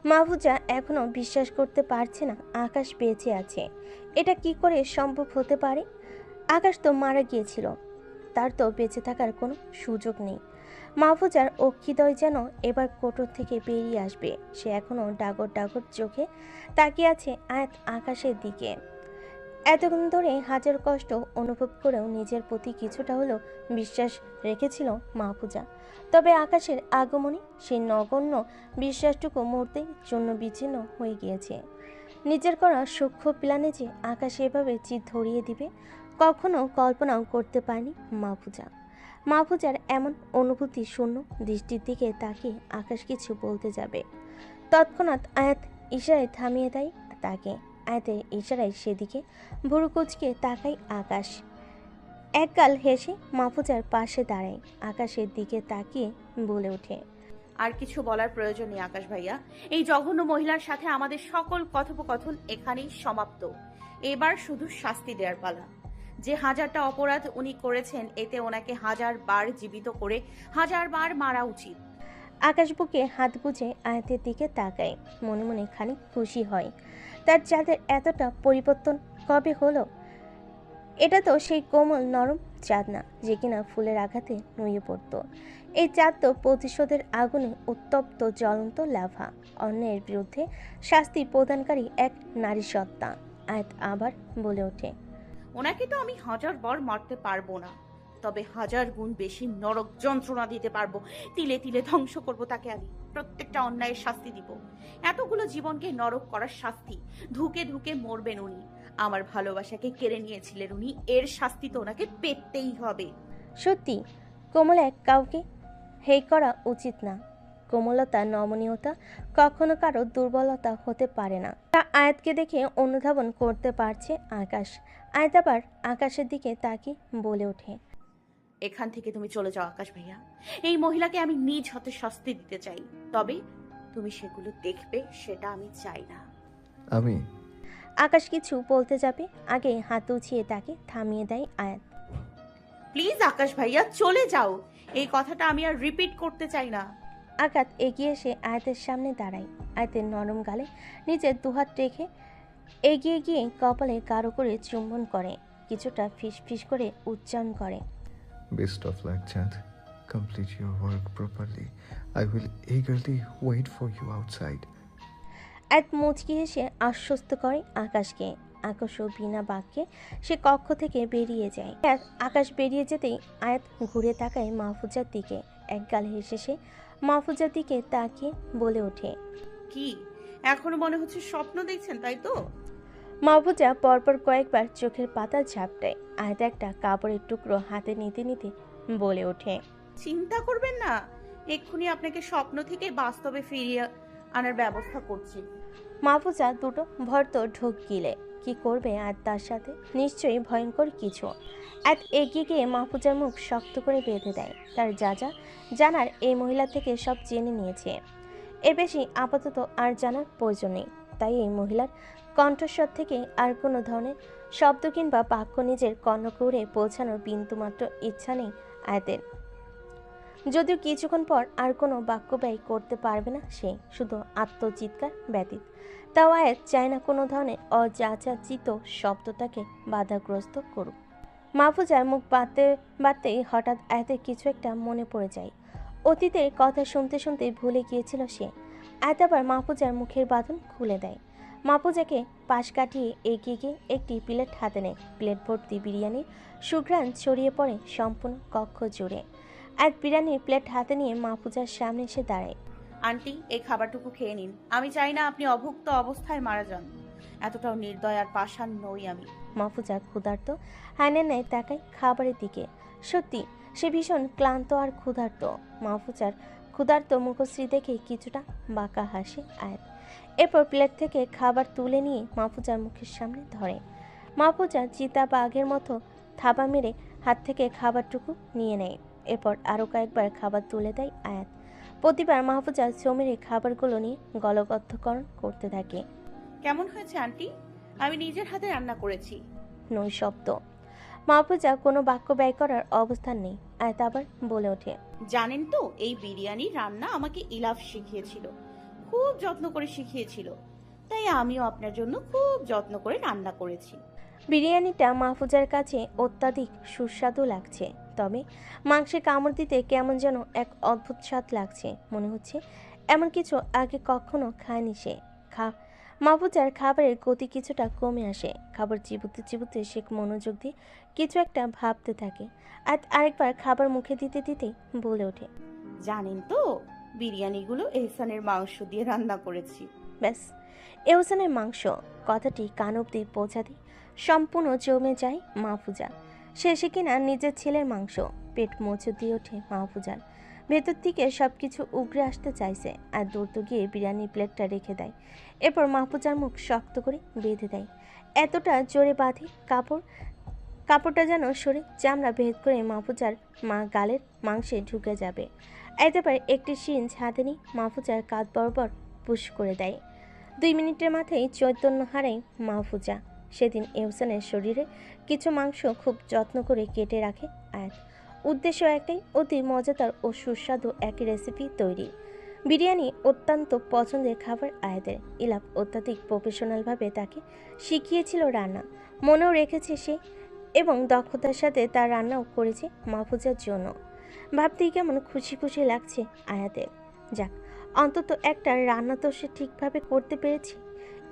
মাহফুজা এখনো বিশ্বাস করতে পারছে না আকাশ বেঁচে আছে। এটা কি করে সম্ভব হতে পারে? আকাশ তো মারা গিয়েছিল, তার তো বেঁচে থাকার কোনো সুযোগ নেই। মাহফুজার অক্ষিদয় যেন এবার কোটর থেকে বেরিয়ে আসবে। সে এখনো ডাগর ডাগর চোখে তাকিয়ে আছে আয়াত আকাশের দিকে। এতক্ষণ ধরে হাজার কষ্ট অনুভব করেও নিজের প্রতি কিছুটা হলেও বিশ্বাস রেখেছিল মাহফুজা। তবে আকাশের আগমনে সেই নগণ্য বিশ্বাসটুকু মুহূর্তেই চূর্ণ বিচ্ছিন্ন হয়ে গিয়েছে। নিজের করা সূক্ষ্ম প্ল্যানে যে আকাশ এভাবে চিত ধরিয়ে দিবে কখনো কল্পনাও করতে পারেনি মাহফুজা। মাহফুজার এমন অনুভূতি শূন্য দৃষ্টির দিকে তাকিয়ে আকাশ কিছু বলতে যাবে, তৎক্ষণাৎ আয়াত ইশারায় থামিয়ে দেয় তাকে। আয়াতের ইশারায় সেদিকে ভুরু কুঁচকে তাকায় আকাশ। একগাল হেসে মাহফুজার পাশে দাঁড়ায়, আকাশের দিকে তাকিয়ে বলে ওঠে, আর কিছু বলার প্রয়োজন নেই আকাশ ভাইয়া। এই জঘন্য মহিলার সাথে আমাদের সকল কথোপকথন এখানেই সমাপ্ত। এবার শুধু শাস্তি দেওয়ার পালা। যে 1000টা অপরাধ উনি করেছেন, এতে ওনাকে 1000 বার জীবিত করে 1000 বার মারা উচিত। আকাশ বুকে হাত গুজে আয়াতের দিকে তাকায়, মনে মনে খানিক খুশি হয়। তার চাঁদের এতটা পরিবর্তন কবে হলো? এটা তো সেই কোমল নরম চাঁদ না, যে কিনা ফুলের আঘাতে নুয়ে পড়ত। এই চাঁদ তো প্রতিশোধের আগুনে উত্তপ্ত জ্বলন্ত লাভা, অন্যের বিরুদ্ধে শাস্তি প্রদানকারী এক নারী সত্তা। আয়াত আবার বলে ওঠে, ওনাকে তো আমি 1000 বার মারতে পারবো না, তবে 1000 গুণ বেশি নরক যন্ত্রণা দিতে পারবো। তিলে তিলে ধ্বংস করব তাকে। আমি প্রত্যেকটা অন্যায়ের শাস্তি দিব। এতগুলো জীবনকে নরক করার শাস্তি। ধুকে ধুকে মরবেন উনি। আমার ভালোবাসাকে কেড়ে নিয়েছিলেন উনি, এর শাস্তি তো ওনাকে পেতেই হবে। সত্যি কোমল এক কাউকে হেয় করা উচিত না। কোমলতা, নমনীয়তা কখনো কারো দুর্বলতা হতে পারে না। তা আয়াতকে দেখে অনুধাবন করতে পারছে আকাশ। আয়াত আবার আকাশের দিকে তাকিয়ে বলে ওঠে, এখান থেকে তুমি চলে যাও আকাশ ভাইয়া। এই মহিলাকে আমি নিজ হাতে শাস্তি দিতে চাই, তবে তুমি সেগুলো দেখবে সেটা আমি চাই না। আমি আকাশ কিছু বলতে যাবে আগে হাত উছিয়ে তাকে থামিয়ে দেয় আয়াত। প্লিজ আকাশ ভাইয়া চলে যাও। এই কথাটা আমি আর রিপিট করতে চাই না। আকাশ এগিয়ে এসে আয়াতের সামনে দাঁড়ায়। আয়াতের নরম গালে নিজের দুহাত রেখে এগিয়ে গিয়ে কপালে গাঢ় করে চুম্বন করে, কিছুটা ফিস ফিস করে উচ্চারণ করে, বেস্ট অফ লাক চাঁদ। Complete your work properly. I will eagerly wait for you outside. এক মুচকি হেসে আশ্বস্ত করে আকাশকে। আকাশও বিনা বাক্যে সে কক্ষ থেকে বেরিয়ে যায়। আকাশ বেরিয়ে যেতেই আয়াত ঘুরে তাকায় মাহফুজার দিকে। একগাল হেসে সে মাহফুজার দিকে তাকিয়ে বলে ওঠে, কি এখনো মনে হচ্ছে স্বপ্ন দেখছেন, তাই তো? মাহফুজা পরপর কয়েকবার চোখের পাতা ঝাপটায়। আয়াত একটা কাপড়ের টুকরো হাতে নিতে নিতে বলে ওঠে, চিন্তা করবেন না, এক্ষুনি আপনাকে স্বপ্ন থেকে বাস্তবে ফিরিয়ে আনার ব্যবস্থা করছি। মাহফুজা দুটো ভর্ত ঢোক গিলে কি করবে আর তার সাথে? নিশ্চয়ই ভয়ঙ্কর কিছু। এক এগিয়ে গিয়ে মাহফুজার মুখ শক্ত করে বেঁধে দেয়। তার যা যা জানার এই মহিলা থেকে সব জেনে নিয়েছে। এর বেশি আপাতত আর জানার প্রয়োজন নেই। তাই এই মহিলার কণ্ঠস্বর থেকে আর কোনো ধরনের শব্দ কিংবা বাক্য নিজের কর্ণকুহরে পৌঁছানোর বিন্দুমাত্র ইচ্ছা নেই আয়াতের। যদিও কিছুক্ষণ পর আর কোনো বাক্য ব্যয় করতে পারবে না সে, শুধু আত্মচিৎকার ব্যতীত। তাও আয়াত চায় না কোনো ধরনের অযাচিত শব্দ তাকে বাধাগ্রস্ত করুক। মাহফুজার মুখ বাঁধতে বাঁধতেই হঠাৎ আয়াতের কিছু একটা মনে পড়ে যায়। অতীতের কথা শুনতে শুনতে ভুলে গিয়েছিল সে। আয়াত আবার মাহফুজার মুখের বাঁধন খুলে দেয়। মাহফুজাকে পাশ কাটিয়ে এগিয়ে গিয়ে একটি প্লেট হাতে নেয়। প্লেট ভর্তি বিরিয়ানির সুঘ্রাণ ছড়িয়ে পড়ে সম্পূর্ণ কক্ষ জুড়ে। আর বিরিয়ানির প্লেট হাতে নিয়ে মাহফুজার সামনে এসে দাঁড়ায়। আন্টি, এই খাবারটুকু খেয়ে নিন। আমি চাই না আপনি অভুক্ত অবস্থায় মারা যান। এতটাও নির্দয় আর পাষাণ নই আমি। মাহফুজা ক্ষুধার্ত হায়নের ন্যায় তাকায় খাবারের দিকে। সত্যি সে ভীষণ ক্লান্ত আর ক্ষুধার্ত। মাহফুজার ক্ষুধার্ত মুখশ্রী দেখে কিছুটা বাঁকা হাসে আয়াত। এরপর প্লেট থেকে খাবার তুলে নিয়ে মাহফুজার মুখের সামনে ধরে। মাহফুজা চিতা বাঘের মতো থাবা মেরে হাত থেকে খাবারটুকু নিয়ে নেয়। এরপর আরও কয়েকবার খাবার তুলে দেয় আয়াত। প্রতিবার মাহফুজা চমেরে খাবারগুলো নিয়ে গলগদ্ধকরণ করতে থাকে। কেমন হয়েছে আন্টি? আমি নিজের হাতে রান্না করেছি। নৈশব্দ। মাহফুজা কোনো বাক্য ব্যয় করার অবস্থান নেই। আয়াত আবার বলে ওঠে, জানেন তো, এই বিরিয়ানি রান্না আমাকে ইলাফ শিখিয়েছিল। খুব যত্ন করে শিখিয়েছিল, তাই আমিও আপনার জন্য খুব যত্ন করে রান্না করেছি। বিরিয়ানিটা মাহফুজার কাছে অত্যাধিক সুস্বাদু লাগছে, তবে মাংসে কামড় দিতে কেমন যেন এক অদ্ভুত স্বাদ লাগছে। মনে হচ্ছে এমন কিছু আগে কখনো খায়নি সে। মাহফুজার খাবারের গতি কিছুটা কমে আসে। খাবার চিবুতে চিবুতে সে মনোযোগ দিয়ে কিছু একটা ভাবতে থাকে। আর আরেকবার খাবার মুখে দিতে দিতেই বলে ওঠে, জানেন তো, বিরিয়ানিগুলো এহসানের মাংস দিয়ে রান্না করেছি। ব্যাস, এহসানের মাংস কথাটি কান অব্দি পৌঁছাতে সম্পূর্ণ জমে যায় মাহফুজা। শেষে কিনা নিজের ছেলের মাংস। পেট মোচড় দিয়ে ওঠে মাহফুজার। ভেতর থেকে সবকিছু উগরে আসতে চাইছে, আর দৌড়তে গিয়ে বিরিয়ানির প্লেটটা রেখে দেয়। এরপর মাহফুজার মুখ শক্ত করে বেঁধে দেয়। এতটা জোরে বাঁধে কাপড়টা যেন সরে চামড়া ভেদ করে মাহফুজার গালের মাংসে ঢুকে যাবে। এতবার একটি সিরিঞ্জ হাতে নিয়ে মাহফুজার কাঁধ বরাবর পুশ করে দেয়। 2 মিনিটের মাথায় চৈতন্য হারায় মাহফুজা। সেদিন এহসানের শরীরে কিছু মাংস খুব যত্ন করে কেটে রাখে আয়াত। উদ্দেশ্য একটাই, অতি মজাদার ও সুস্বাদু এক রেসিপি তৈরি। বিরিয়ানি অত্যন্ত পছন্দের খাবার আয়াতের। ইলাপ অত্যাধিক প্রফেশনালভাবে তাকে শিখিয়েছিল রান্না, মনেও রেখেছে সে, এবং দক্ষতার সাথে তার রান্নাও করেছে মাহফুজার জন্য। ভাবতেই কেমন খুশি খুশি লাগছে আয়াতের। যাক, অন্তত একটা রান্না তো সে ঠিকভাবে করতে পেরেছে।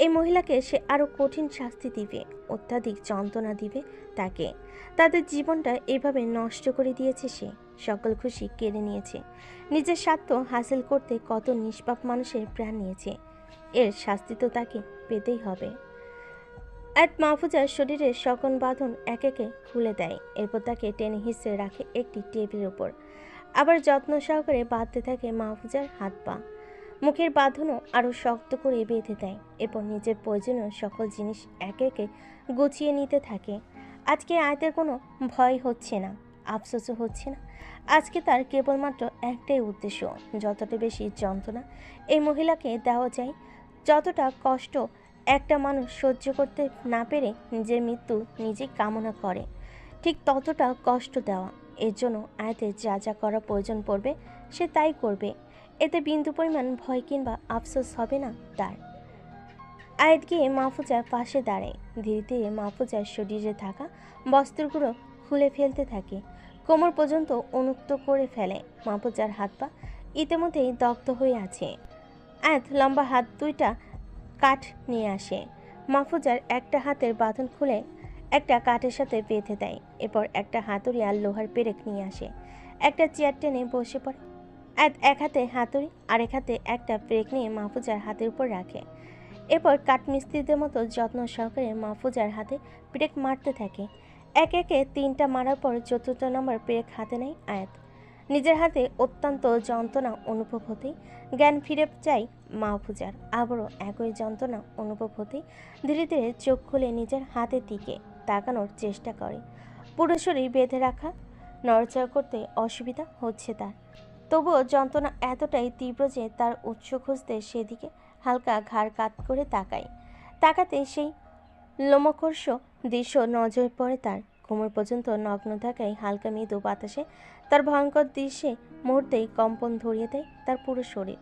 এই মহিলাকে সে আরও কঠিন শাস্তি দিবে, অত্যাধিক যন্ত্রণা দিবে তাকে। তাদের জীবনটা এভাবে নষ্ট করে দিয়েছে সে, সকল খুশি কেড়ে নিয়েছে, নিজের স্বার্থ হাসিল করতে কত নিষ্পাপ মানুষের প্রাণ নিয়েছে। এর শাস্তি তো তাকে পেতেই হবে। মাহফুজার শরীরের সকল বাঁধন এক একে খুলে দেয়। এরপর তাকে টেনে হিঁচড়ে রাখে একটি টেবিলের উপর। আবার যত্ন সহকারে বাঁধতে থাকে মাহফুজার হাত পা। মুখের বাঁধনও আরও শক্ত করে বেঁধে দেয়। এরপর নিজের প্রয়োজনীয় সকল জিনিস একে একে গুছিয়ে নিতে থাকে। আজকে আয়তের কোনো ভয় হচ্ছে না, আফসোসও হচ্ছে না। আজকে তার কেবলমাত্র একটাই উদ্দেশ্য, যতটা বেশি যন্ত্রণা এই মহিলাকে দেওয়া যায়, যতটা কষ্ট একটা মানুষ সহ্য করতে না পেরে নিজের মৃত্যু নিজে কামনা করে, ঠিক ততটা কষ্ট দেওয়া। এর জন্য আয়াতের যা যা করা প্রয়োজন পড়বে সে তাই করবে। এতে বিন্দু পরিমাণ ভয় কিংবা আফসোস হবে না তার। আয়াত গিয়ে মাহফুজার পাশে দাঁড়ায়। ধীরে ধীরে মাহফুজার শরীরে থাকা বস্ত্রগুলো খুলে ফেলতে থাকে, কোমর পর্যন্ত উন্মুক্ত করে ফেলে। মাহফুজার হাত পা ইতিমধ্যেই দগ্ধ হয়ে আছে। আয়াত লম্বা হাত দুইটা কাঠ নিয়ে আসে। মাহফুজার একটা হাতের বাঁধন খুলে একটা কাঠের সাথে বেঁধে দেয়। এরপর একটা হাতুড়ি আর লোহার পেরেক নিয়ে আসে। একটা চেয়ার টেনে বসে পড়ে। এক হাতে হাতুড়ি, আরেক হাতে একটা পেরেক নিয়ে মাহফুজার হাতের উপর রাখে। এরপর কাঠমিস্ত্রিদের মতো যত্ন সহকারে মাহফুজার হাতে পেরেক মারতে থাকে। একে একে 3টা মারার পর 4র্থ নম্বর পেরেক হাতে নেয় আয়াত। নিজের হাতে অত্যন্ত যন্ত্রণা অনুভব হতেই জ্ঞান ফিরে যায় মাহফুজার। আবারও একই যন্ত্রণা অনুভব হতেই ধীরে ধীরে চোখ খুলে নিজের হাতের দিকে তাকানোর চেষ্টা করে। পুরো শরীর বেঁধে রাখা, নড়াচড়া করতে অসুবিধা হচ্ছে তার। তবুও যন্ত্রণা এতটাই তীব্র যে তার উৎস খুঁজতে সেদিকে হালকা ঘাড় কাত করে তাকাতে সেই লোমকর্ষ দৃশ্য নজরে পড়ে তার। কোমর পর্যন্ত নগ্ন থাকায় হালকা মৃদু বাতাসে তার ভয়ঙ্কর দৃশ্যে মুহূর্তেই কম্পন ধরিয়ে দেয় তার পুরো শরীর।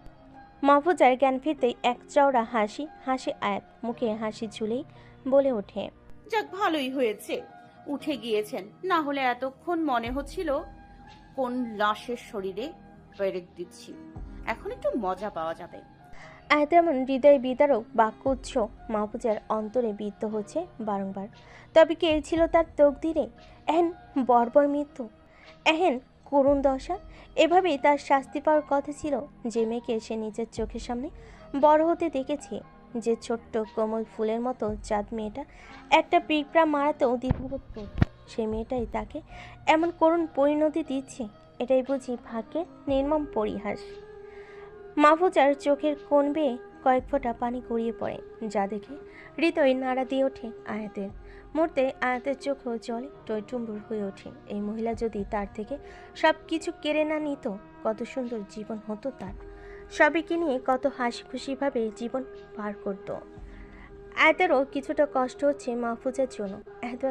মাহফুজার জ্ঞান ফিরতেই এক চওড়া হাসি আয়াত। মুখে হাসি ঝুলেই বলে ওঠে, যাক, ভালোই হয়েছে উঠে গিয়েছেন, না হলে এতক্ষণ মনে হচ্ছিল কোন লাশের শরীরে পেরেক দিচ্ছি। এখন একটু মজা পাওয়া যাবে। আয়াত এমন হৃদয় বিদারক বাক্যুচ্ছ মাহফুজার অন্তরে বিদ্ধ হচ্ছে বারংবার। তবে কে ছিল তার তকদিরে এহেন বর্বর মৃত্যু, এহেন করুণ দশা? এভাবেই তার শাস্তি পাওয়ার কথা ছিল। যে মেয়েকে সে নিজের চোখের সামনে বড় হতে দেখেছে, যে ছোট্ট কোমল ফুলের মতো চাঁদ মেয়েটা একটা পিঁপড়া মারাতেও দ্বিধাবোধ করত, সেই মেয়েটাই তাকে এমন করুণ পরিণতি দিচ্ছে। এটাই বুঝি ভাগ্যের নির্মম পরিহাস। মাহফুজার চোখের কোণ বেয়ে কয়েক ফোঁটা পানি গড়িয়ে পড়ে, যা দেখে হৃদয় নাড়া দিয়ে ওঠে আয়াতের। মুহূর্তে আয়াতের চোখও জলে টইটুম্বুর হয়ে ওঠে। এই মহিলা যদি তার থেকে সব কিছু কেড়ে না নিত, কত সুন্দর জীবন হতো তার। সবাইকে নিয়ে কত হাসি খুশিভাবে জীবন পার করত। আয়াতেরও কিছুটা কষ্ট হচ্ছে মাহফুজার জন্য। এত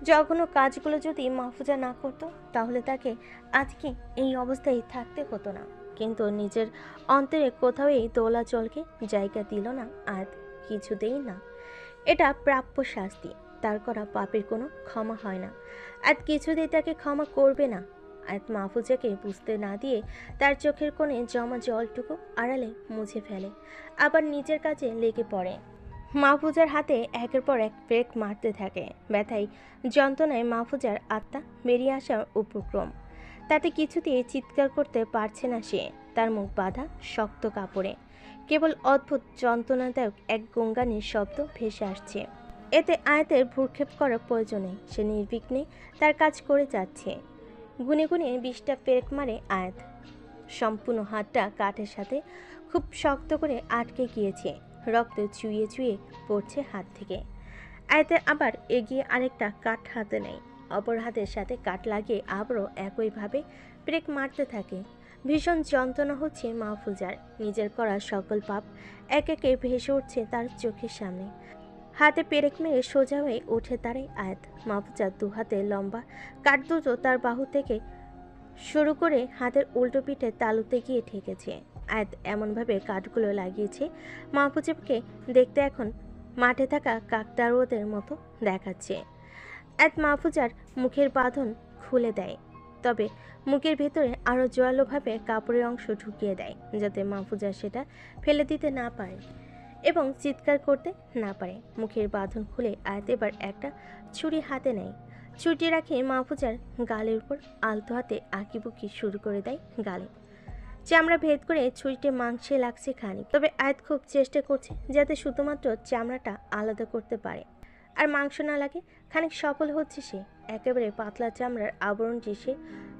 জঘন্য কাজগুলো যদি মাহফুজা না করতো, তাহলে তাকে আজকে এই অবস্থায় থাকতে হতো না। কিন্তু নিজের অন্তরে কোথাও এই দোলাচলকে জায়গা দিল না আয়াত, কিছুতেই না। এটা প্রাপ্য শাস্তি। তার করা পাপের কোনো ক্ষমা হয় না। আয়াত কিছুতেই তাকে ক্ষমা করবে না। আয়াত মাহফুজাকে বুঝতে না দিয়ে তার চোখের কোণে জমা জলটুকু আড়ালে মুছে ফেলে, আবার নিজের কাজে লেগে পড়ে। মাহফুজার হাতে একের পর এক ব্রেক মারতে থাকে। ব্যথায় যন্ত্রণায় মাহফুজার আত্মা বেরিয়ে আসার উপক্রম। তাতে কিছুতেই চিৎকার করতে পারছে না সে। তার মুখ বাঁধা শক্ত কাপড়ে কেবল অদ্ভুত যন্ত্রণাদায়ক এক গঙ্গানির শব্দ ভেসে আসছে। এতে আয়াতের ভ্রুক্ষেপ করার প্রয়োজন নেই। সে নির্বিঘ্নে তার কাজ করে যাচ্ছে। গুনে গুনে 20টা পেরেক মারে আয়াত। সম্পূর্ণ হাতটা কাঠের সাথে খুব শক্ত করে আটকে গিয়েছে। রক্ত চুইয়ে চুইয়ে পড়ছে হাত থেকে। আয়াতের আবার এগিয়ে আরেকটা কাঠ হাতে নেয়। অপর হাতের সাথে কাঠ লাগিয়ে আবারও একইভাবে ব্রেক মারতে থাকে। ভীষণ যন্ত্রণা হচ্ছে মাহফুজার। নিজের করা সকল পাপ এক একে ভেসে উঠছে তার চোখের সামনে। হাতে পেরেক মেরে সোজা হয়ে উঠে দাঁড়ায় আয়াত। মাহফুজার দু হাতে লম্বা কাঠ দুটো তার বাহু থেকে শুরু করে হাতের উল্টো পিঠে তালুতে গিয়ে ঠেকেছে। আয়াত এমনভাবে কাঠগুলো লাগিয়েছে মাহফুজাকে দেখতে এখন মাঠে থাকা কাকতাড়ুয়াদের মতো দেখাচ্ছে। আয়াত মাহফুজার মুখের বাঁধন খুলে দেয়, তবে মুখের ভেতরে আরও জোরালোভাবে কাপড়ের অংশ ঢুকিয়ে দেয়, যাতে মাহফুজা সেটা ফেলে দিতে না পারে এবং চিৎকার করতে না পারে। মুখের বাঁধন খুলে আয়াত এবার একটা ছুরি হাতে নেয়। ছুটি রাখে মাহফুজার গালের উপর আলতো হাতে আঁকিবুকি শুরু করে দেয় গালে। চামড়া ভেদ করে ছুরিতে মাংসে লাগছে খানিক, তবে আয়াত খুব চেষ্টা করছে যাতে শুধুমাত্র চামড়াটা আলাদা করতে পারে আর মাংস না লাগে। খানিক সফল হচ্ছে সে। একেবারে পাতলা চামড়ার আবরণটি সে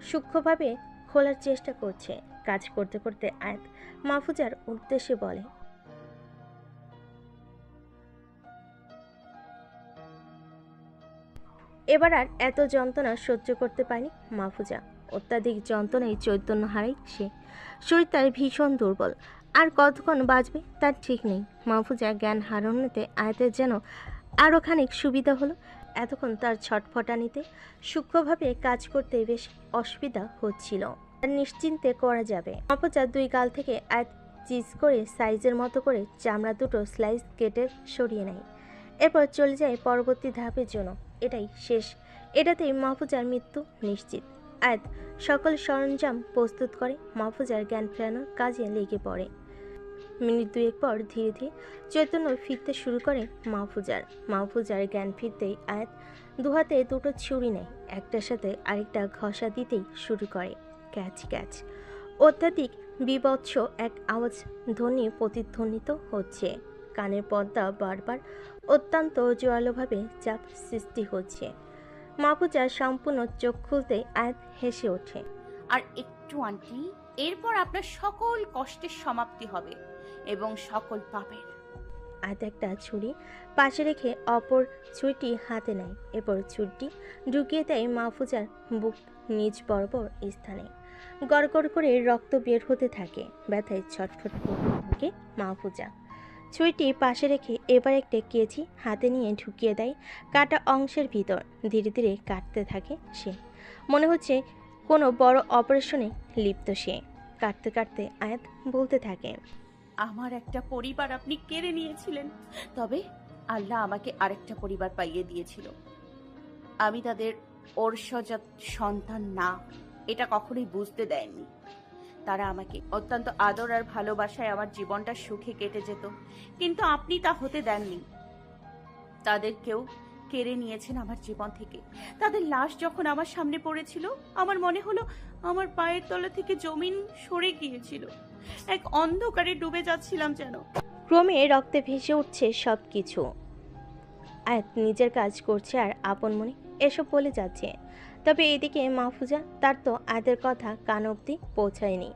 সূক্ষ্মভাবে খোলার চেষ্টা করছে। কাজ করতে করতে আয়াত মাহফুজার উদ্দেশ্যে বলে, এবার আর এত যন্ত্রণা সহ্য করতে পারেনি মাহফুজা। অত্যাধিক যন্ত্রণায় চৈতন্য হারায় সে। শরীর তার ভীষণ দুর্বল। আর কতক্ষণ বাঁচবে তার ঠিক নেই। মাহফুজা জ্ঞান হারানোতে আয়াতের যেন আরও খানিক সুবিধা হলো। এতক্ষণ তার ছটফটানিতে সূক্ষ্মভাবে কাজ করতে বেশ অসুবিধা হচ্ছিল। আর নিশ্চিন্তে করা যাবে। মাহফুজা দুই গাল থেকে আয়াত চিজ করে সাইজের মতো করে চামড়া দুটো স্লাইস কেটে সরিয়ে নেয়। এরপর চলে যায় পরবর্তী ধাপের জন্য। এটাই শেষ। এটাতেই মাহফুজার মৃত্যু নিশ্চিত। আয়াত সকল সরঞ্জাম প্রস্তুত করে মাহফুজার জ্ঞান ফেরানোর কাজে লেগে পড়ে। মিনিট দুয়েক পর ধীরে ধীরে চৈতন্য ফিরতে শুরু করে মাহফুজার জ্ঞান ফিরতেই আয়াত দুহাতে দুটো ছুরি নেয়। একটার সাথে আরেকটা ঘষা দিতেই শুরু করে ক্যাচ ক্যাচ। অত্যাধিক বীভৎস এক আওয়াজ ধ্বনি প্রতিধ্বনিত হচ্ছে। কানের পর্দা বারবার অত্যন্ত জোরালোভাবে চাপ সৃষ্টি হচ্ছে। মাহফুজা সম্পূর্ণ চোখ খুলতেই আয়াত হেসে ওঠে। আর একটু আন্টি, এরপর আপনার সকল কষ্টের সমাপ্তি হবে এবং সকল পাপের। আয়াত একটা ছুরি পাশে রেখে অপর ছুরিটি হাতে নেয়। এরপর ছুরিটি ঢুকিয়ে দেয় মাহফুজার বুক নিচ বরাবর স্থানে। গড়গড় করে রক্ত বের হতে থাকে। ব্যথায় ছটফট করতে থাকে মাহফুজা। ছুরিটি পাশে রেখে এবার একটা কেচি হাতে নিয়ে ঢুকিয়ে দেয় কাটা অংশের ভিতর। ধীরে ধীরে কাটতে থাকে সে। মনে হচ্ছে কোনো বড় অপারেশনে লিপ্ত সে। কাটতে কাটতে আয়াত বলতে থাকে, আমার একটা পরিবার আপনি কেড়ে নিয়েছিলেন, তবে আল্লাহ আমাকে আরেকটা পরিবার পাইয়ে দিয়েছিল। আমি তাদের ওরসজাত সন্তান না, এটা কখনোই বুঝতে দেয়নি। তারা আমাকে অত্যন্ত আদর আর ভালোবাসায় আমার জীবনটা সুখে কেটে যেত, কিন্তু আপনি তা হতে দেননি। তাদেরকেও কেড়ে নিয়েছেন আমার জীবন থেকে। তাদের লাশ যখন আমার সামনে পড়েছিল, আমার মনে হলো আমার পায়ের তলা থেকে জমিন সরে গিয়েছিল। এক অন্ধকারে ডুবে যাচ্ছিলাম যেন। ক্রমে রক্তে ভেসে উঠছে সব কিছু। আয়াত নিজের কাজ করছে আর আপন মনে এসব বলে যাচ্ছে। তবে এদিকে মাহফুজা, তার তো আয়াতের কথা কান অবধি পৌঁছায়নি।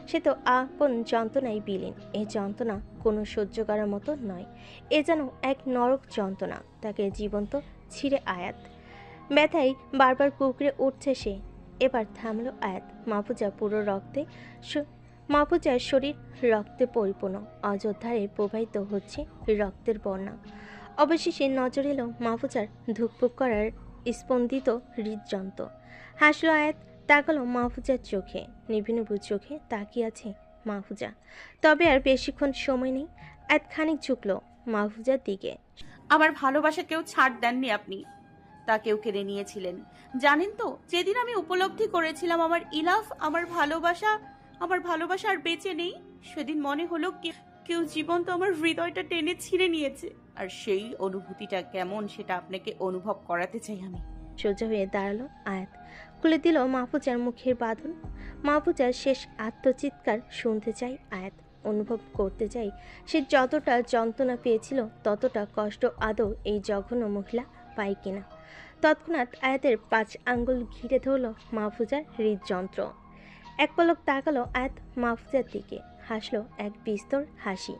সে তো আপন যন্ত্রণায় বিলীন। এই যন্ত্রণা কোনো সহ্য করার মতো নয়। এ যেন এক নরক যন্ত্রণা। তাকে জীবন্ত ছিঁড়ে আয়াত। ব্যথায় বারবার কুকড়ে উঠছে সে। এবার থামলো আয়াত। মাহফুজার শরীর রক্তে পরিপূর্ণ। অযোধ্যারে প্রবাহিত হচ্ছে রক্তের বন্যা। অবশেষে নজর এলো মাহফুজার ধুকপুক করার স্পন্দিত হৃদযন্ত্র। হাসলো আয়াত। তাকালো মাহফুজার চোখে। নিভু চোখে তাকিয়ে আছে মাহফুজা। তবে আর বেশিক্ষণ সময় নেই। খানিক ঝুঁকলো মাহফুজার দিকে। আমার ভালোবাসা কেউ ছাড় দেননি আপনি, তা কেউ কেড়ে নিয়েছিলেন। জানেন তো, যেদিন আমি উপলব্ধি করেছিলাম আমার ভালোবাসা আর বেঁচে নেই, সেদিন মনে হলো কেউ জীবন্ত আমার হৃদয়টা টেনে ছিঁড়ে নিয়েছে। আর সেই অনুভূতিটা কেমন সেটা আপনাকে অনুভব করাতে চাই আমি। সোজা হয়ে দাঁড়ালো আয়াত। খুলে দিল মাহফুজার মুখের বাঁধন। মাহফুজার শেষ আত্মচিৎকার শুনতে চাই আয়াত। অনুভব করতে চাই সে যতটা যন্ত্রণা পেয়েছিল ততটা কষ্ট আদৌ এই জঘন্য মহিলা পায় কিনা। তৎক্ষণাৎ আয়াতের 5 আঙ্গুল ঘিরে ধরল মাহফুজার হৃদযন্ত্র। এক পলক তাকালো আয়াত মাহফুজার দিকে, হাসলো এক বিস্তর হাসি।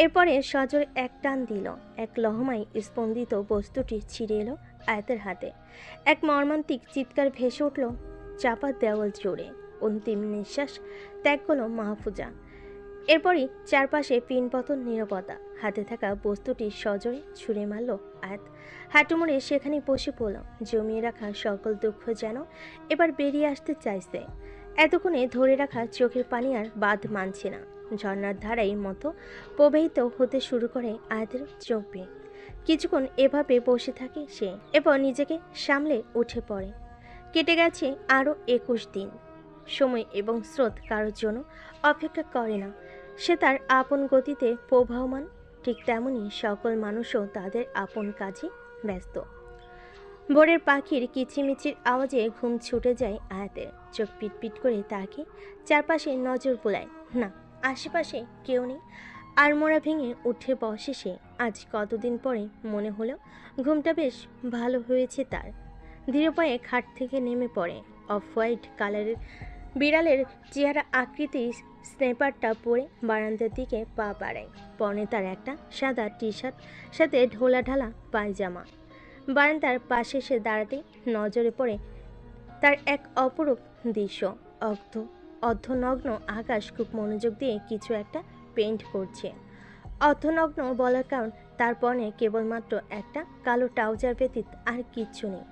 এরপরে সজোরে এক টান দিল। এক লহমায় স্পন্দিত বস্তুটি ছিঁড়ে এলো আয়াতের হাতে। এক মর্মান্তিক চিৎকার ভেসে উঠল চাপা দেওয়াল জোরে। অন্তিম নিঃশ্বাস ত্যাগ করল মাহফুজা। এরপরই চারপাশে পিনপতন নীরবতা। হাতে থাকা বস্তুটি সজোরে ছুঁড়ে মারল আয়াত। হাঁটু মুড়ে সেখানে বসে পড়ল। জমিয়ে রাখা সকল দুঃখ যেন এবার বেরিয়ে আসতে চাইছে। এতক্ষণে ধরে রাখা চোখের পানি আর বাঁধ মানছে না। ঝর্ণার ধারায় মতো প্রবাহিত হতে শুরু করে আয়াতের চোখ বেয়ে। কিছুক্ষণ এভাবে বসে থাকে সে, এরপর নিজেকে সামলে উঠে পড়ে। কেটে গেছে আরও 21 দিন। সময় এবং স্রোত কারোর জন্য অপেক্ষা করে না। সে তার আপন গতিতে প্রবাহমান। ঠিক তেমনই সকল মানুষও তাদের আপন কাজে ব্যস্ত। ভোরের পাখির কিচিমিচির আওয়াজে ঘুম ছুটে যায় আয়াতের। চোখ পিটপিট করে তাকে চারপাশে নজর বোলায়। না, আশেপাশে কেউ নেই। আড়মোড়া ভেঙে উঠে বসে সে। আজ কতদিন পরে মনে হলো ঘুমটা বেশ ভালো হয়েছে তার। ধীরে পায়ে খাট থেকে নেমে পড়ে। অফ হোয়াইট কালারের বিড়ালের চেহারা আকৃতির স্নেপারটা পরে বারান্দার দিকে পা বাড়ায়। পরনে তার একটা সাদা টি শার্ট, সাথে ঢোলা ঢালা পায়জামা। বারান্দার পাশে সে দাঁড়াতে নজরে পড়ে তার এক অপরূপ দৃশ্য। অর্ধনগ্ন আকাশ খুব মনোযোগ দিয়ে কিছু একটা পেইন্ট করছে। অর্ধনগ্ন বলার কারণ তার পরনে কেবলমাত্র একটা কালো ট্রাউজার ব্যতীত আর কিচ্ছু নেই।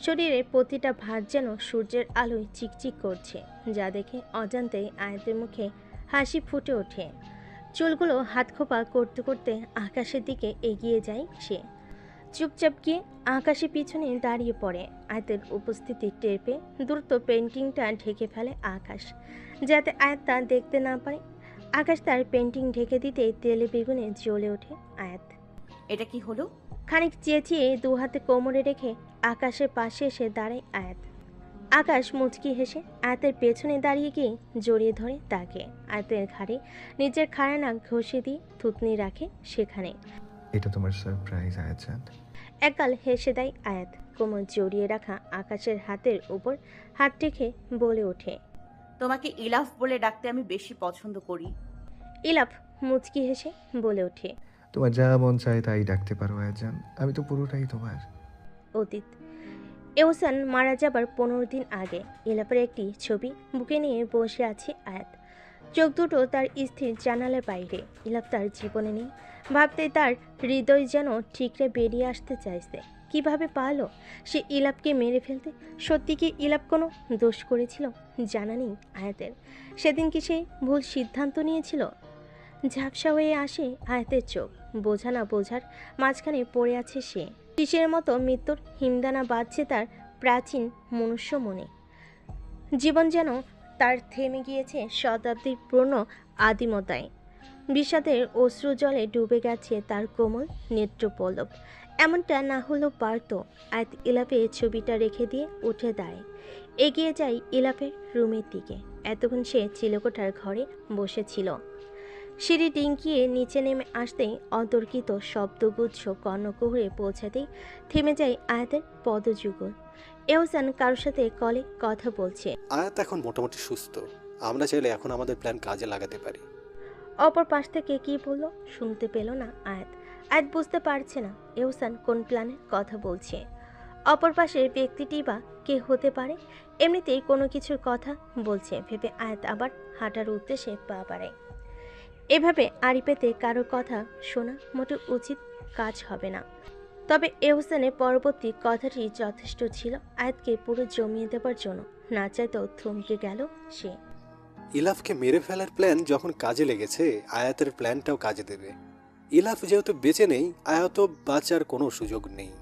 শরীরের প্রতিটা ভাঁজ যেন সূর্যের আলোয় চিকচিক করছে, যা দেখে অজান্তেই আয়াতের মুখে হাসি ফুটে ওঠে। চুলগুলো হাতখোপা করতে করতে আকাশের দিকে এগিয়ে যায় সে। চুপচাপ গিয়ে আকাশের পিছনে দাঁড়িয়ে পড়ে। আয়াতের উপস্থিতি টের পেয়ে দ্রুত পেন্টিংটা ঢেকে ফেলে আকাশ, যাতে আয়াত তা দেখতে না পারে। আকাশ তার পেন্টিং ঢেকে দিতে তেলে বেগুনে জ্বলে ওঠে আয়াত। এটা কি হলো? খানিক চেঁচিয়ে 2 হাতে কোমরে রেখে আকাশের পাশে এসে দাঁড়ায় আয়াত। আকাশ মুচকি হেসে আয়াতের পেছনে দাঁড়িয়ে গিয়ে জড়িয়ে ধরে তাকে। আয়াতের ঘাড়ে নিজের খাড়া নাক ঘষে দিয়ে থুতনি রাখে সেখানে। এটা তোমার সারপ্রাইজ আয়াত। একগাল হেসে দেয় আয়াত। কোমর জড়িয়ে রাখা আকাশের হাতের উপর হাত রেখে বলে ওঠে, তোমাকে ইলাফ বলে ডাকতে আমি বেশি পছন্দ করি। ইলাফ মুচকি হেসে বলে ওঠে, তোমার যা মন চায় তাই ডাকতে পারো আয়াজান, আমি তো পুরোটাই তোমার। অতীত। এহসান মারা যাবার 15 দিন আগে ইলাফের একটি ছবি বুকে নিয়ে বসে আছে আয়াত। চোখ দুটো তার স্থির জানালার বাইরে। ইলাফ তার জীবনে নেই ভাবতে তার হৃদয় যেন ঠিকরে বেরিয়ে আসতে চাইছে। কিভাবে পারলো সে ইলাপকে মেরে ফেলতে? সত্যি কি ইলাপ কোনো দোষ করেছিল? জানা নেই আয়াতের। সেদিন কি সে ভুল সিদ্ধান্ত নিয়েছিল? ঝাপসা হয়ে আসে আয়াতের চোখ। বোঝা না বোঝার মাঝখানে পড়ে আছে সে। কিসের মতো মৃত্যুর হিমদানা বাজছে তার প্রাচীন মনুষ্য মনে। জীবন যেন তার থেমে গিয়েছে শতাব্দীর পুরনো আদিমতায়। বিষাদের অশ্রু জলে ডুবে গেছে তার কোমল নেত্রপল্লব। এমনটা না হলেও পারত। আয়াত ইলাপে ছবিটা রেখে দিয়ে উঠে দাঁড়ায়। এগিয়ে যায় ইলাপের রুমের দিকে। এতক্ষণ সে চিলেকোঠার ঘরে বসেছিল। সিঁড়ি ডিঙ্গিয়ে নিচে নেমে আসতেই অতর্কিত শব্দগুচ্ছ কর্ণকুহরে পৌঁছাতেই থেমে যায় আয়াতের পদযুগল। এহসান কারোর সাথে কলে কথা বলছে। আয়াত এখন মোটামুটি সুস্থ, আমরা চাইলে এখন আমাদের প্ল্যান কাজে লাগাতে পারি। অপর পাশ থেকে কি বললো শুনতে পেল না আয়াত। আয়াত বুঝতে পারছে না এহসান কোন প্ল্যানের কথা বলছে। অপর পাশের ব্যক্তিটি বা কে হতে পারে? এমনিতেই কোনো কিছুর কথা বলছে ভেবে আয়াত আবার হাঁটার উদ্দেশ্যে পা বাড়ায়। এভাবে আড়ি পেতে কারোর কথা শোনা মোটে উচিত কাজ হবে না। তবে এহসানের পরবর্তী কথাটি যথেষ্ট ছিল আয়াতকে পুরো জমিয়ে দেবার জন্য। না চাইতেও থমকে গেল সে। ইলাফকে মেরে ফেলার প্ল্যান যখন কাজে লেগেছে, আয়াতের প্ল্যানটাও কাজে দেবে। ইলাফ যেহেতু বেঁচে নেই, আয়াতও বাঁচার কোনো সুযোগ নেই।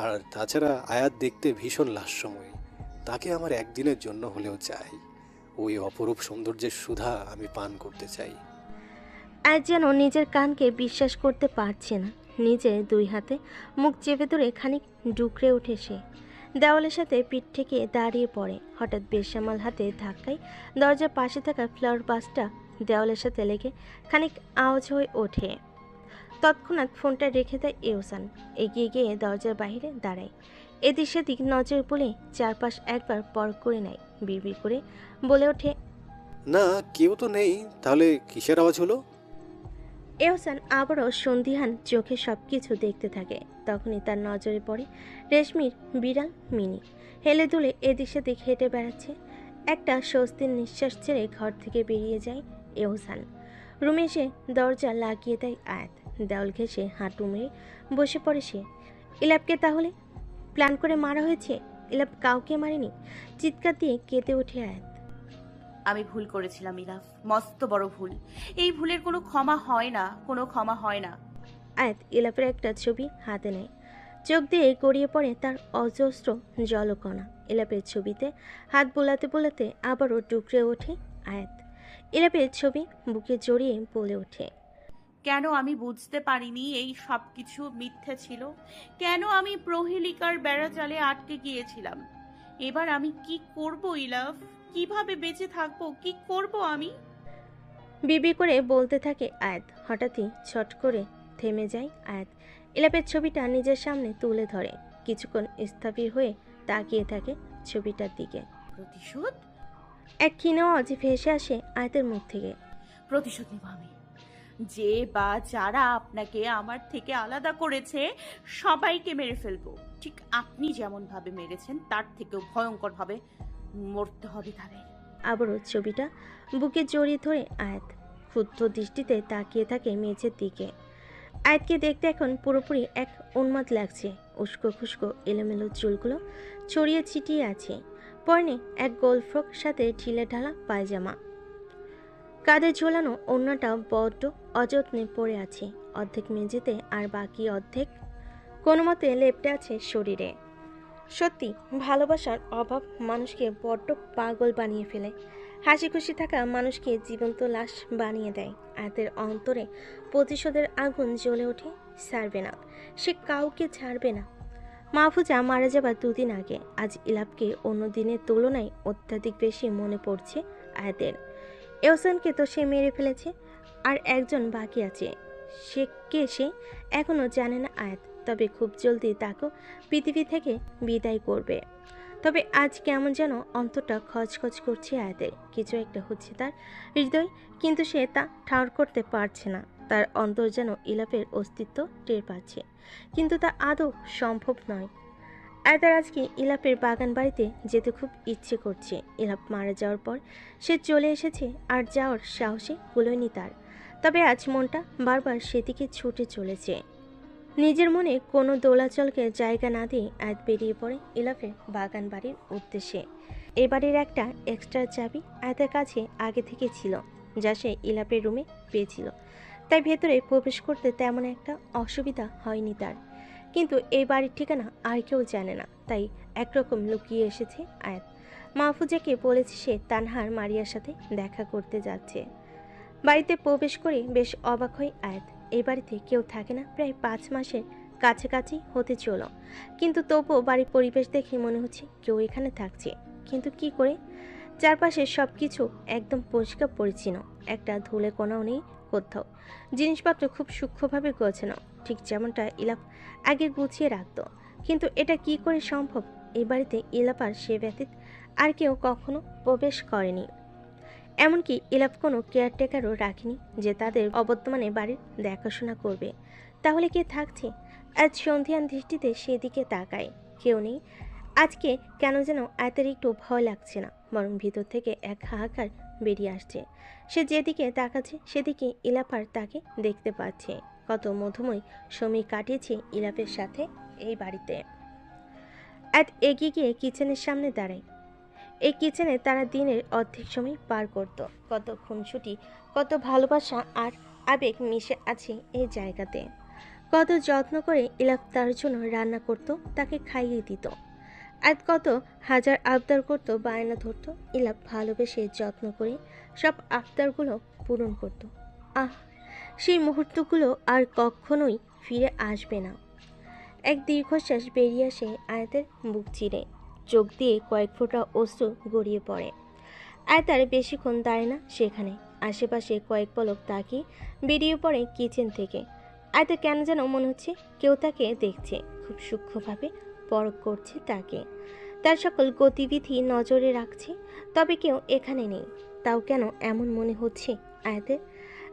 আর তাছাড়া আয়াত দেখতে ভীষণ লাস্যময়ী, তাকে আমার একদিনের জন্য হলেও চাই। ওই অপরূপ সৌন্দর্যের সুধা আমি পান করতে চাই। আজ যেন নিজের কানকে বিশ্বাস করতে পারছে না। নিজের দুই হাতে মুখ চেপে ধরে খানিক ডুকরে ওঠে সে। দেওয়ালের সাথে পিঠ থেকে দাঁড়িয়ে পড়ে। হঠাৎ বেসামাল হাতে ধাক্কায় দরজার পাশে থাকা ফ্লাওয়ার বাসটা দেওয়ালের সাথে লেগে খানিক আওয়াজ হয়ে ওঠে। তৎক্ষণাৎ ফোনটা রেখে দেয় এহসান। এগিয়ে গিয়ে দরজার বাইরে দাঁড়ায়। এদিক সেদিক নজর বলে চারপাশ একবার পরখ করে নেয়। বিড়বিড় করে বলে ওঠে, না, কেউ তো নেই, তাহলে কিসের আওয়াজ হলো? এহসান আবারও সন্ধিহান চোখে সবকিছু দেখতে থাকে। তখনই তার নজরে পড়ে রেশমির বিড়াল মিনি। হেলে দুলে এদিক সেদিক হেঁটে বেড়াচ্ছে। একটা স্বস্তির নিঃশ্বাস ছেড়ে ঘর থেকে বেরিয়ে যায় এহসান। রুমে এসে দরজা লাগিয়ে দেয় আয়াত। দেওয়াল ঘেঁষে হাঁটু মেরে বসে পড়ে সে। ইলাপকে তাহলে প্ল্যান করে মারা হয়েছে? ইলাপ কাউকে মারেনি। চিৎকার দিয়ে কেঁদে ওঠে আয়াত। আমি ভুল করেছিলাম ইলাফ, মস্ত বড় ভুল। এই ভুলের কোনো ক্ষমা হয় না, কোনো ক্ষমা হয় না। আয়াত ইলাপের একটা ছবি হাতে নেয়। চোখ দিয়ে গড়িয়ে পড়ে তার অজস্র জলকণা। ইলাপের ছবিতে হাত বোলাতে বোলাতে আবারও টুকরে ওঠে আয়াত। ইলাপের ছবি বুকে জড়িয়ে বলে ওঠে, কেন আমি বুঝতে পারিনি এই সব কিছু মিথ্যে ছিল? কেন আমি প্রহেলিকার বেড়াজালে আটকে গিয়েছিলাম? এবার আমি কি করব ইলাফ? কিভাবে বেঁচে থাকবো? কি করব আমি? বিবি করে বলতে থাকে আয়াত। হঠাৎই ছট করে থেমে যায় আয়াত। ইলাপের ছবিটা নিজের সামনে তুলে ধরে। কিছুক্ষণ স্থবির হয়ে তাকিয়ে থাকে ছবিটার দিকে। প্রতিশোধ? এক ক্ষীণ আওয়াজ ভেসে আসে আয়াতের মুখ থেকে। প্রতিশোধ নিব আমি। যে বা যারা আপনাকে আমার থেকে আলাদা করেছে সবাইকে মেরে ফেলবো। ঠিক আপনি যেমন ভাবে মেরেছেন তার থেকেও ভয়ঙ্কর ভাবে মরতে হবে তাদের। আবারও ছবিটা বুকে জড়িয়ে ধরে আয়াত ক্ষুব্ধ দৃষ্টিতে তাকিয়ে থাকে মেঝের দিকে। আয়াতকে দেখতে এখন পুরোপুরি এক উন্মাদ লাগছে। উস্কো খুস্কো এলোমেলো চুলগুলো ছড়িয়ে ছিটিয়ে আছে। পরনে এক গোল ফ্রক, সাথে ঢিলে ঢালা পায়জামা। কাঁধে ঝোলানো ওড়নাটা বড্ড অযত্নে পড়ে আছে অর্ধেক মেঝেতে, আর বাকি অর্ধেক কোনো মতে লেপ্টে আছে শরীরে। সত্যি ভালোবাসার অভাব মানুষকে বড্ড পাগল বানিয়ে ফেলে। হাসি খুশি থাকা মানুষকে জীবন্ত লাশ বানিয়ে দেয়। আয়াতের অন্তরে প্রতিশোধের আগুন জ্বলে ওঠে। ছাড়বে না, সে কাউকে ছাড়বে না। মাহফুজা মারা যাবার দুদিন আগে আজ ইলাপকে অন্য দিনের তুলনায় অত্যাধিক বেশি মনে পড়ছে আয়াতের। এহসানকে তো সে মেরে ফেলেছে, আর একজন বাকি আছে। সে কে সে এখনও জানে না আয়াত, তবে খুব জলদি তাকেও পৃথিবী থেকে বিদায় করবে। তবে আজ কেমন যেন অন্তরটা খচখচ করছে আয়াতের। কিছু একটা হচ্ছে তার হৃদয়, কিন্তু সে তা ঠাউর করতে পারছে না। তার অন্তর যেন ইলাপের অস্তিত্ব টের পাচ্ছে, কিন্তু তা আদৌ সম্ভব নয়। আয়াতের আজকে ইলাপের বাগান বাড়িতে যেতে খুব ইচ্ছে করছে। ইলাপ মারা যাওয়ার পর সে চলে এসেছে, আর যাওয়ার সাহসে কুলোয়নি তার। তবে আজ মনটা বারবার সেদিকে ছুটে চলেছে। নিজের মনে কোনো দোলাচলকে জায়গা না দিয়ে আয়াত বেরিয়ে পড়ে ইলাপের বাগান বাড়ির উদ্দেশ্যে। এ বাড়ির একটা এক্সট্রা চাবি আয়াতের কাছে আগে থেকে ছিল, যা সে ইলাপের রুমে পেয়েছিল। তাই ভেতরে প্রবেশ করতে তেমন একটা অসুবিধা হয়নি তার। কিন্তু এই বাড়ির ঠিকানা আর কেউ জানে না, তাই একরকম লুকিয়ে এসেছে আয়াত। মাহফুজাকে বলেছে সে তানহার মারিয়ার সাথে দেখা করতে যাচ্ছে। বাড়িতে প্রবেশ করে বেশ অবাক হয় আয়াত। এই বাড়িতে কেউ থাকে না প্রায় 5 মাসের কাছাকাছি হতে চলো, কিন্তু তবুও বাড়ির পরিবেশ দেখে মনে হচ্ছে কেউ এখানে থাকছে। কিন্তু কি করে? চারপাশে সব কিছু একদম পরিষ্কার পরিচ্ছন্ন, একটা ধুলে কোনাও নেই কোথাও। জিনিসপত্র খুব সূক্ষ্মভাবে গোছানো, ঠিক যেমনটা ইলাপ আগে গুছিয়ে রাখত। কিন্তু এটা কি করে সম্ভব? এই বাড়িতে ইলাপ আর সে ব্যতীত আর কেউ কখনো প্রবেশ করেনি। এমনকি ইলাপ কোনো কেয়ারটেকারও রাখেনি যে তাদের অবর্তমানে বাড়ির দেখাশোনা করবে। তাহলে কে থাকছে? আজ সন্ধিয়ান দৃষ্টিতে সেদিকে তাকায়, কেউ নেই। আজকে কেন যেন আয়াতের একটু ভয় লাগছে না, বরং ভিতর থেকে এক হাহাকার বেরিয়ে আসছে। সে যেদিকে তাকাচ্ছে সেদিকে ইলাপ আর তাকে দেখতে পাচ্ছে। কত মধুময় সময় কাটিয়েছে ইলাপের সাথে এই বাড়িতে। আয়াত এগিয়ে গিয়ে কিচেনের সামনে দাঁড়ায়। এই কিচেনে তারা দিনের অর্ধেক সময় পার করত। কত খুনসুটি, কত ভালোবাসা আর আবেগ মিশে আছে এই জায়গাতে। কত যত্ন করে ইলাফ তার জন্য রান্না করত, তাকে খাইয়ে দিত। আজ কত হাজার আবদার করত, বায়না ধরত, ইলাফ ভালোবেসে যত্ন করে সব আবদারগুলো পূরণ করত। আহ, সেই মুহূর্তগুলো আর কখনোই ফিরে আসবে না। এক দীর্ঘশ্বাস বেরিয়ে আসে আয়াতের বুক চিরে, চোখ দিয়ে কয়েক ফোঁটা অশ্রু গড়িয়ে পড়ে। আয়াত আর বেশিক্ষণ দাঁড়ায় না সেখানে, আশেপাশে কয়েক পলক তাকিয়ে বেরিয়ে পড়ে কিচেন থেকে। আয়াতের কেন যেন মনে হচ্ছে কেউ তাকে দেখছে, খুব সূক্ষ্মভাবে পরখ করছে তাকে, তার সকল গতিবিধি নজরে রাখছে। তবে কেউ এখানে নেই, তাও কেন এমন মনে হচ্ছে আয়াতের?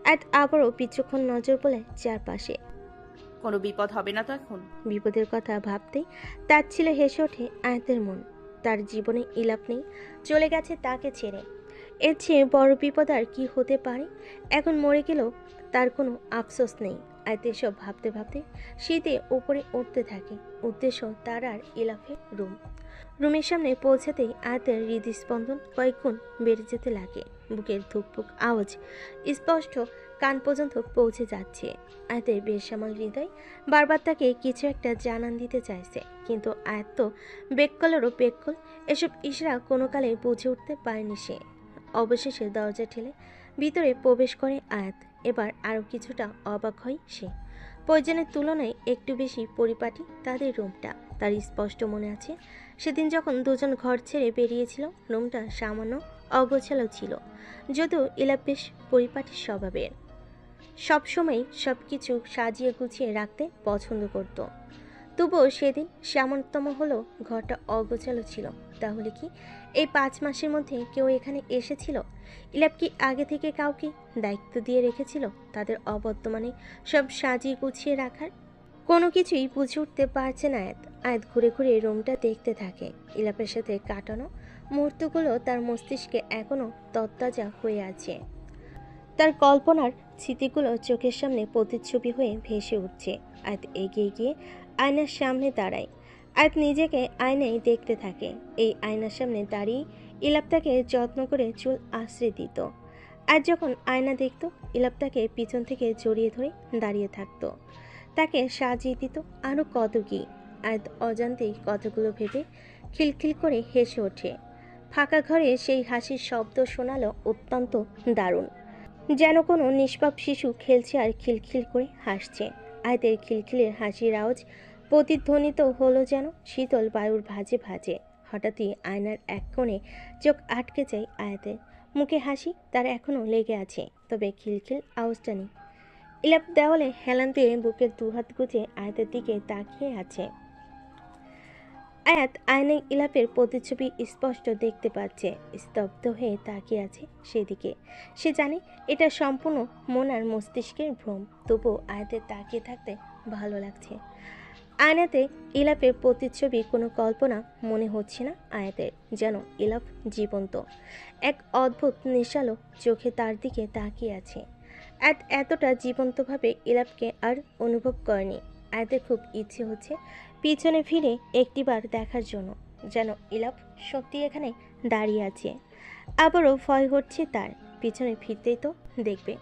আয়াত আবারও বিচক্ষণ নজর বলে চারপাশে। কোনো বিপদ হবে না তো এখন? বিপদের কথা ভাবতেই তার ছেলে হেসে ওঠে আয়াতের মন। তার জীবনে ইলাপ নেই, চলে গেছে তাকে ছেড়ে। এর চেয়ে বড় বিপদ আর কি হতে পারে? এখন মরে গেলেও তার কোনো আফসোস নেই। আয়াত এসব ভাবতে ভাবতে শীতে উপরে উঠতে থাকে। উদ্দেশ্য তার আর ইলাফের রুমের সামনে পৌঁছাতেই আয়াতের হৃদস্পন্দন কয়েকগুণ বেড়ে যেতে লাগে। বুকের ধুকপুক আওয়াজ স্পষ্ট কান পর্যন্ত পৌঁছে যাচ্ছে। আয়াতের বেসামাল হৃদয় বারবার তাকে কিছু একটা জানান দিতে চাইছে, কিন্তু আয়াত তো বেককলেরও বেককল। এসব ইশারা কোনো কালে বুঝে উঠতে পারেনি সে। অবশেষে দরজা ঠেলে ভিতরে প্রবেশ করে আয়াত। এবার আরও কিছুটা অবাক হয় সে। প্রয়োজনের তুলনায় একটু বেশি পরিপাটি তাদের রুমটা। তার স্পষ্ট মনে আছে সেদিন যখন দুজন ঘর ছেড়ে বেরিয়েছিল, রুমটা সামান্য অগোছালো ছিল। যদিও ইলাপ বেশ পরিপাটি স্বভাবের, সবসময় সব কিছু সাজিয়ে গুছিয়ে রাখতে পছন্দ করত। তবুও সেদিন সামান্যতম হলেও ঘরটা অগোছালো ছিল। তাহলে কি এই 5 মাসের মধ্যে কেউ এখানে এসেছিল? ইলাপ কি আগে থেকে কাউকে দায়িত্ব দিয়ে রেখেছিল তাদের অবর্তমানে সব সাজিয়ে গুছিয়ে রাখার? কোনো কিছুই বুঝে উঠতে পারছে না আয়াত। আয়াত ঘুরে ঘুরে রুমটা দেখতে থাকে। ইলাপের সাথে কাটানো মুহূর্তগুলো তার মস্তিষ্কে এখনও তরতাজা হয়ে আছে। তার কল্পনার স্মৃতিগুলো চোখের সামনে প্রতিচ্ছবি হয়ে ভেসে উঠছে। আয়াত এগিয়ে গিয়ে আয়নার সামনে দাঁড়ায়। আয়াত নিজেকে আয়নায় দেখতে থাকে। এই আয়নার সামনে দাঁড়িয়ে ইলাপ তাকে যত্ন করে চুল আশ্রে দিত। আজ যখন আয়না দেখত, ইলাপ তাকে পিছন থেকে জড়িয়ে ধরে দাঁড়িয়ে থাকতো, তাকে সাজিয়ে দিত আরও কত কি। আয়াত অজান্তেই কতগুলো ভেবে খিলখিল করে হেসে ওঠে। ফাঁকা ঘরে সেই হাসির শব্দ শোনালো অত্যন্ত দারুণ, যেন কোনো নিষ্পাপ শিশু খেলছে আর খিলখিল করে হাসছে। আয়াতের খিলখিলের হাসির আওয়াজ প্রতিধ্বনিত হলো যেন শীতল বায়ুর ভাঁজে ভাঁজে। হঠাৎই আয়নার এক কোণে চোখ আটকে যায় আয়াতের। মুখে হাসি তার এখনও লেগে আছে, তবে খিলখিল আওয়াজটা নেই। ইলাপ দেওয়ালে হেলান দিয়ে বুকের দুহাত গুজে আয়াতের দিকে তাকিয়ে আছে। আয়াত আয়নায় ইলাপের প্রতিচ্ছবি স্পষ্ট দেখতে পাচ্ছে। স্তব্ধ হয়ে তাকিয়ে আছে সেদিকে। সে জানে এটা সম্পূর্ণ মন আর মস্তিষ্কের ভ্রম, তবুও আয়াতের তাকিয়ে থাকতে ভালো লাগছে। আয়নাতে ইলাপের প্রতিচ্ছবি কোনো কল্পনা মনে হচ্ছে না আয়াতের, যেন ইলাপ জীবন্ত। এক অদ্ভুত নেশালো চোখে তার দিকে তাকিয়ে আছে। আয়াত এতটা জীবন্তভাবে ইলাপকে আর অনুভব করেনি। আয়াতের খুব ইচ্ছে হচ্ছে পিছনে ফিরে একটিবার দেখার জন্য, যেন ইলাপ সত্যি এখানে দাঁড়িয়ে আছে। আবারও ভয় হচ্ছে তার। পিছনে ফিরতেই তো দেখবে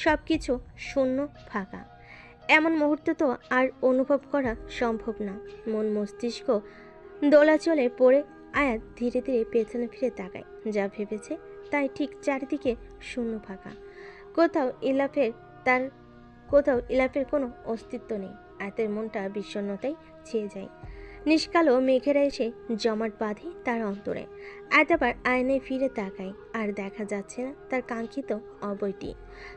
সব কিছু শূন্য, ফাঁকা। এমন মুহূর্ত তো আর অনুভব করা সম্ভব না। মন মস্তিষ্ক দোলাচলে পড়ে আয়াত ধীরে ধীরে পেছনে ফিরে তাকায়। যা ভেবেছে তাই ঠিক, চারিদিকে শূন্য, ফাঁকা। কোথাও ইলাপের কোনো অস্তিত্ব নেই। আয়াতের মনটা বিষণ্ণতায় ছেয়ে যায়। নিষ্কালো মেঘেরা এসে জমাট বাঁধে তার অন্তরে। আয়াত আবার আয়নায় ফিরে তাকায়, আর দেখা যাচ্ছে না তার কাঙ্ক্ষিত অবয়টি।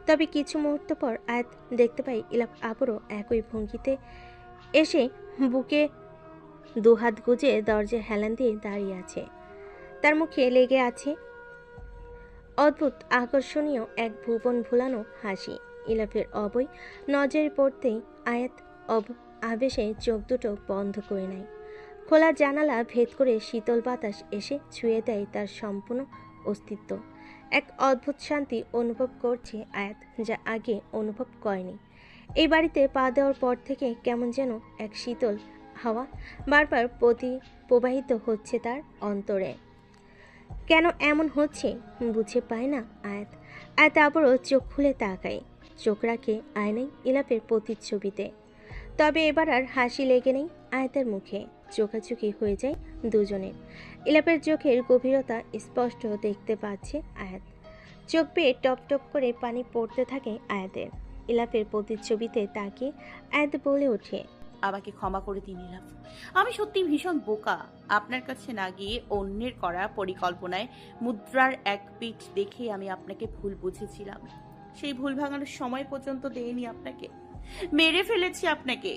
তবে কিছু মুহূর্ত পর আয়াত দেখতে পায় ইলাপ আবারও একই ভঙ্গিতে এসে বুকে দুহাত গুজে দরজার হেলান দিয়ে দাঁড়িয়ে আছে। তার মুখে লেগে আছে অদ্ভুত আকর্ষণীয় এক ভুবন ভুলানো হাসি। ইলাপের অবয় নজরে পড়তেই আয়াত আবেশে চোখ দুটো বন্ধ করে নেয়। খোলা জানালা ভেদ করে শীতল বাতাস এসে ছুঁয়ে দেয় তার সম্পূর্ণ অস্তিত্ব। এক অদ্ভুত শান্তি অনুভব করছে আয়াত, যা আগে অনুভব করেনি। এই বাড়িতে পা দেওয়ার পর থেকে কেমন যেন এক শীতল হাওয়া বারবার প্রবাহিত হচ্ছে তার অন্তরে। কেন এমন হচ্ছে বুঝে পায় না আয়াত। আয়াত আবারও চোখ খুলে তাকায়, চোখ রাখে আয়নায় ইলাপের প্রতিচ্ছবিতে। তবে এবার আর হাসি লেগে নেই আয়াতের মুখে, চোখাচোখি হয়ে যায় দুজনের। ইলাপের চোখের গভীরতা স্পষ্ট দেখতে পাচ্ছে আয়াত। চোখ বেয়ে টপ টপ করে পানি পড়তে থাকে আয়াতের। ইলাপের প্রতিচ্ছবিতে তাকিয়ে আয়াত বলে ওঠে, আমাকে ক্ষমা করে দিন ইলাফ। আমি সত্যি ভীষণ বোকা। আপনার কাছে না গিয়ে অন্যের করা পরিকল্পনায় মুদ্রার এক পিঠ দেখে আমি আপনাকে ভুল বুঝেছিলাম। সেই ভুল ভাঙানোর সময় পর্যন্ত দেইনি আপনাকে, মেরে ফেলেছি আপনাকে।